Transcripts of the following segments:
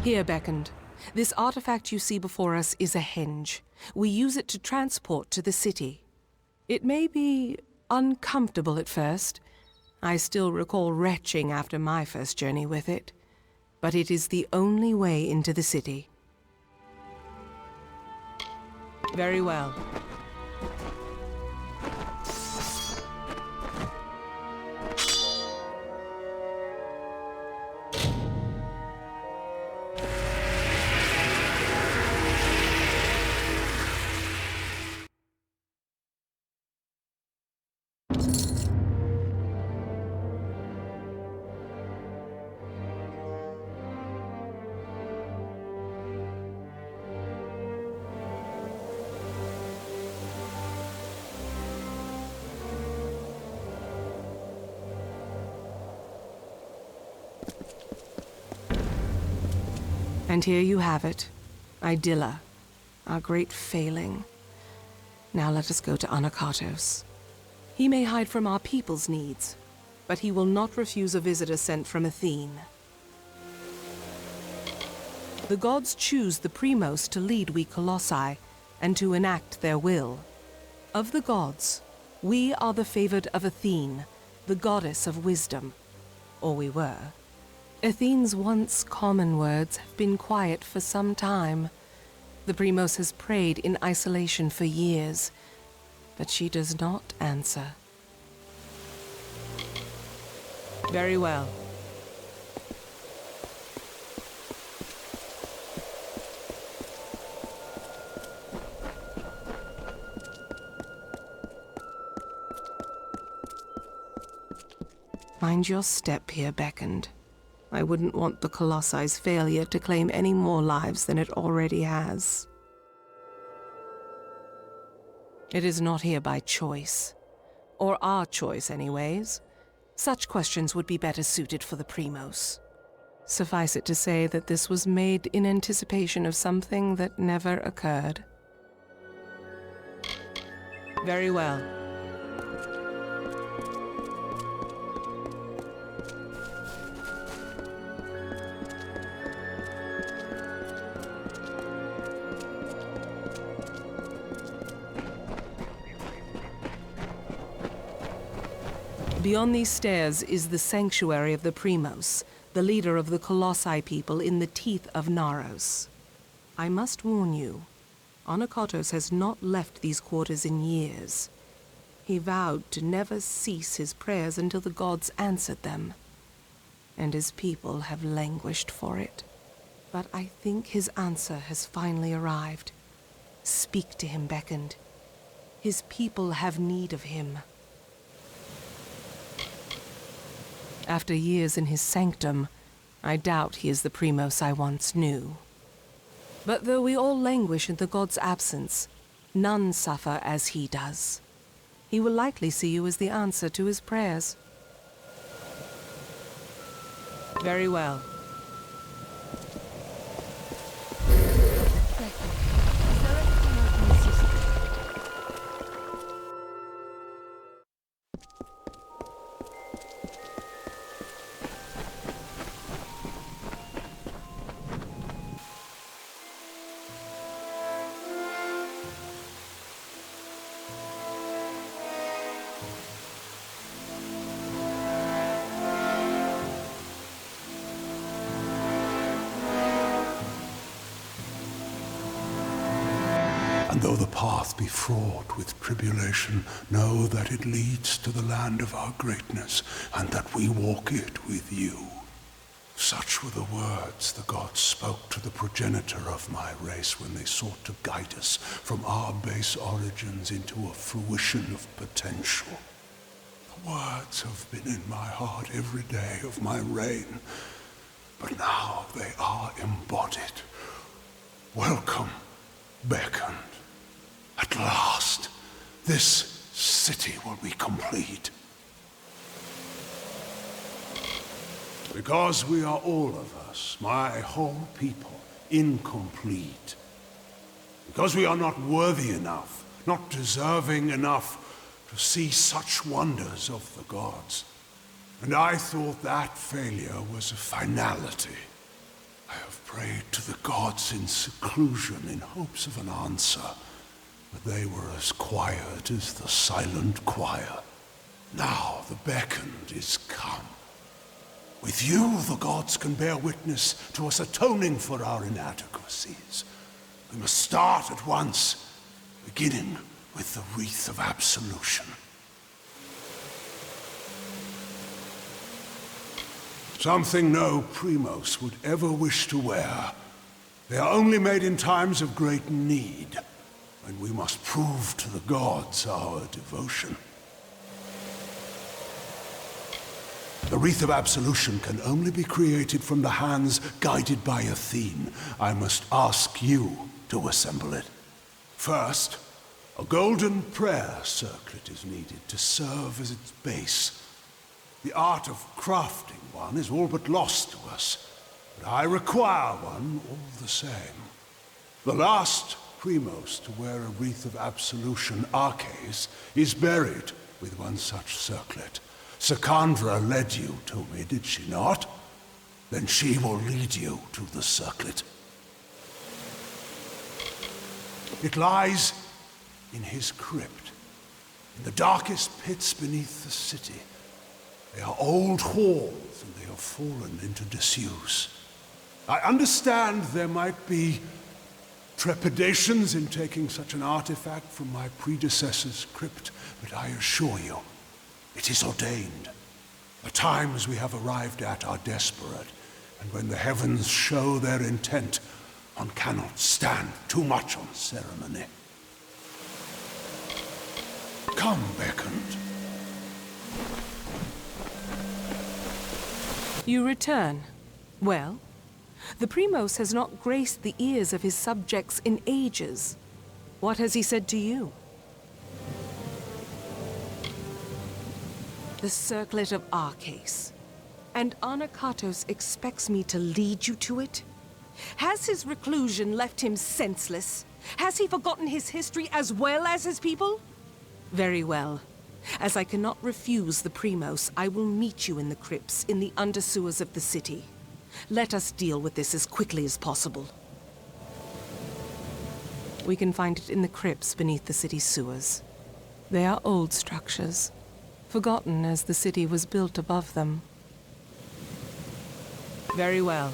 Here, beckoned. This artifact you see before us is a henge. We use it to transport to the city. It may be uncomfortable at first. I still recall retching after my first journey with it. But it is the only way into the city. Very well. And here you have it, Idilla, our great failing. Now let us go to Anakatos. He may hide from our people's needs, but he will not refuse a visitor sent from Athene. The gods choose the Primos to lead we Colossi, and to enact their will. Of the gods, we are the favored of Athene, the goddess of wisdom. Or we were. Athene's once common words have been quiet for some time. The Primos has prayed in isolation for years, but she does not answer. Very well. Mind your step here, beckoned. I wouldn't want the Colossi's failure to claim any more lives than it already has. It is not here by choice. Or our choice, anyways. Such questions would be better suited for the Primos. Suffice it to say that this was made in anticipation of something that never occurred. Very well. Beyond these stairs is the sanctuary of the Primos, the leader of the Colossi people in the teeth of Naros. I must warn you, Anakatos has not left these quarters in years. He vowed to never cease his prayers until the gods answered them, and his people have languished for it. But I think his answer has finally arrived. Speak to him, beckoned. His people have need of him. After years in his sanctum, I doubt he is the Primos I once knew. But though we all languish in the god's absence, none suffer as he does. He will likely see you as the answer to his prayers. Very well. And though the path be fraught with tribulation, know that it leads to the land of our greatness, and that we walk it with you. Such were the words the gods spoke to the progenitor of my race when they sought to guide us from our base origins into a fruition of potential. The words have been in my heart every day of my reign, but now they are embodied. Welcome, beckoned. At last, this city will be complete. Because we are all of us, my whole people, incomplete. Because we are not worthy enough, not deserving enough to see such wonders of the gods. And I thought that failure was a finality. I have prayed to the gods in seclusion in hopes of an answer, but they were as quiet as the silent choir. Now the beckoned is come. With you, the gods can bear witness to us atoning for our inadequacies. We must start at once, beginning with the wreath of absolution. Something no Primos would ever wish to wear. They are only made in times of great need, when we must prove to the gods our devotion. The wreath of absolution can only be created from the hands guided by Athene. I must ask you to assemble it. First, a golden prayer circlet is needed to serve as its base. The art of crafting one is all but lost to us, but I require one all the same. The last Primos to wear a wreath of absolution, Arches, is buried with one such circlet. Secandra led you to me, did she not? Then she will lead you to the circlet. It lies in his crypt, in the darkest pits beneath the city. They are old halls, and they have fallen into disuse. I understand there might be trepidations in taking such an artifact from my predecessor's crypt, but I assure you, it is ordained. The times we have arrived at are desperate, and when the heavens show their intent, one cannot stand too much on ceremony. Come, beckoned. You return. Well, the Primos has not graced the ears of his subjects in ages. What has he said to you? The circlet of Arches. And Anakatos expects me to lead you to it? Has his reclusion left him senseless? Has he forgotten his history as well as his people? Very well. As I cannot refuse the Primos, I will meet you in the crypts in the undersewers of the city. Let us deal with this as quickly as possible. We can find it in the crypts beneath the city's sewers. They are old structures, forgotten as the city was built above them. Very well.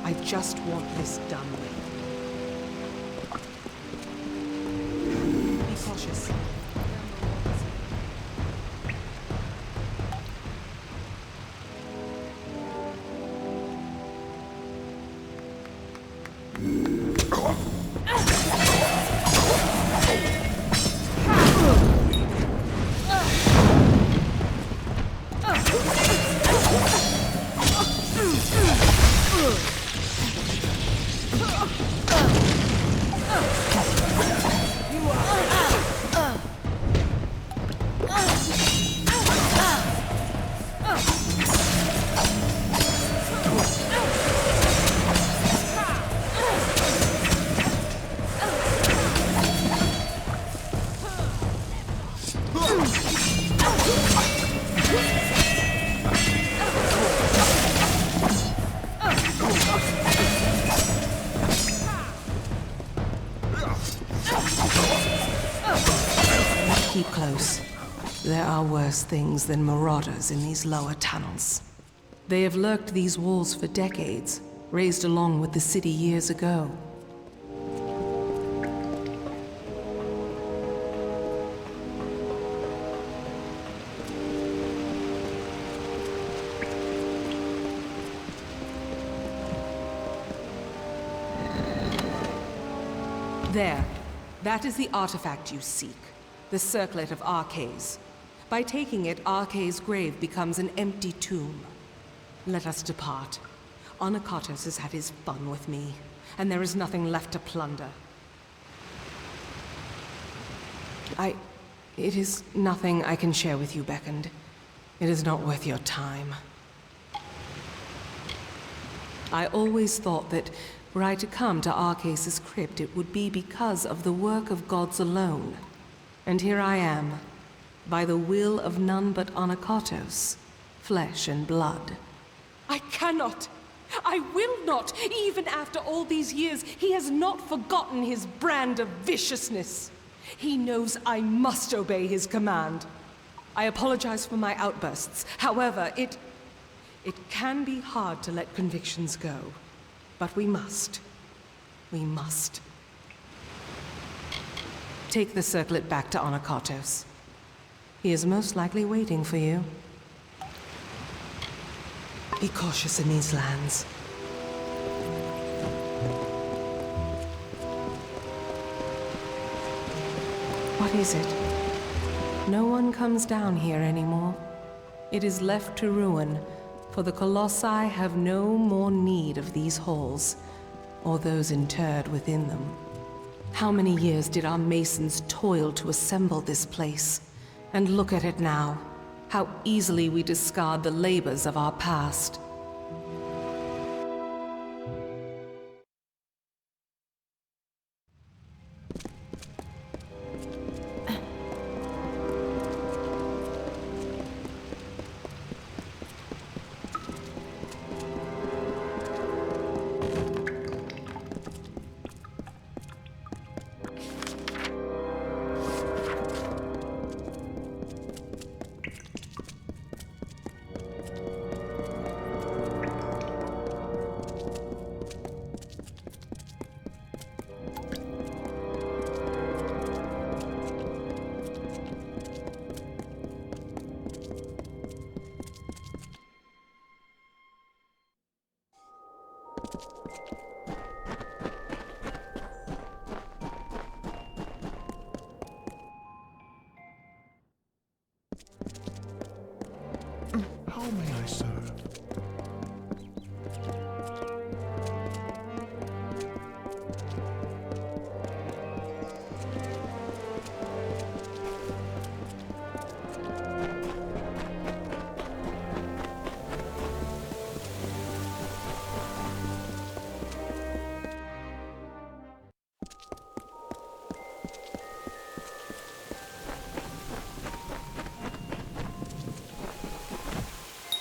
I just want this done with. Be cautious. Keep close. There are worse things than marauders in these lower tunnels. They have lurked these walls for decades, raised along with the city years ago. There. That is the artifact you seek. The Circlet of Arcades. By taking it, Arcades' grave becomes an empty tomb. Let us depart. Onakatos has had his fun with me, and there is nothing left to plunder. It is nothing I can share with you, Beckoned. It is not worth your time. I always thought that were I to come to Arcades' crypt, it would be because of the work of gods alone. And here I am, by the will of none but Onakatos, flesh and blood. I cannot! I will not! Even after all these years, he has not forgotten his brand of viciousness. He knows I must obey his command. I apologize for my outbursts. However, it can be hard to let convictions go. But we must. We must. Take the circlet back to Onakatos. He is most likely waiting for you. Be cautious in these lands. What is it? No one comes down here anymore. It is left to ruin, for the Colossi have no more need of these halls, or those interred within them. How many years did our masons toil to assemble this place? And look at it now. How easily we discard the labors of our past. How may I serve?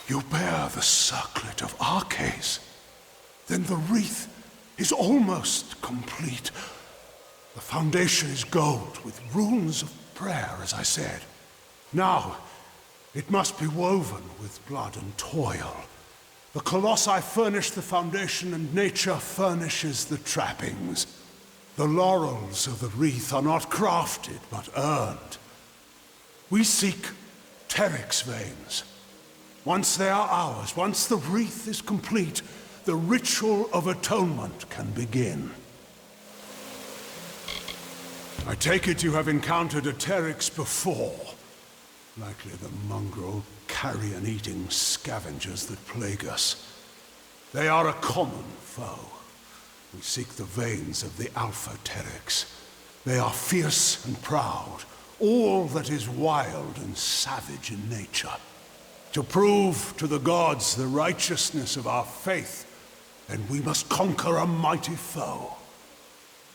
You bear the circlet of Arcades. Then the wreath is almost complete. The foundation is gold with runes of prayer, as I said. Now, it must be woven with blood and toil. The Colossi furnish the foundation, and nature furnishes the trappings. The laurels of the wreath are not crafted, but earned. We seek Teryx veins. Once they are ours, once the wreath is complete, the ritual of atonement can begin. I take it you have encountered a Teryx before. Likely the mongrel, carrion-eating scavengers that plague us. They are a common foe. We seek the veins of the Alpha Teryx. They are fierce and proud, all that is wild and savage in nature. To prove to the gods the righteousness of our faith, then we must conquer a mighty foe.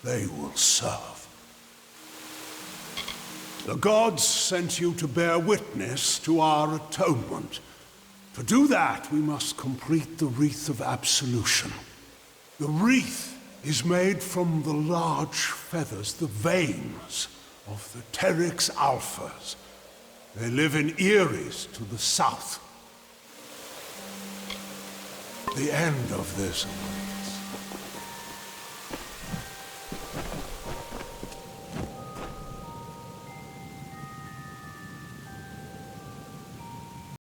They will serve. The gods sent you to bear witness to our atonement. To do that, we must complete the wreath of absolution. The wreath is made from the large feathers, the veins of the Teryx Alphas. They live in Eris to the south. The end of this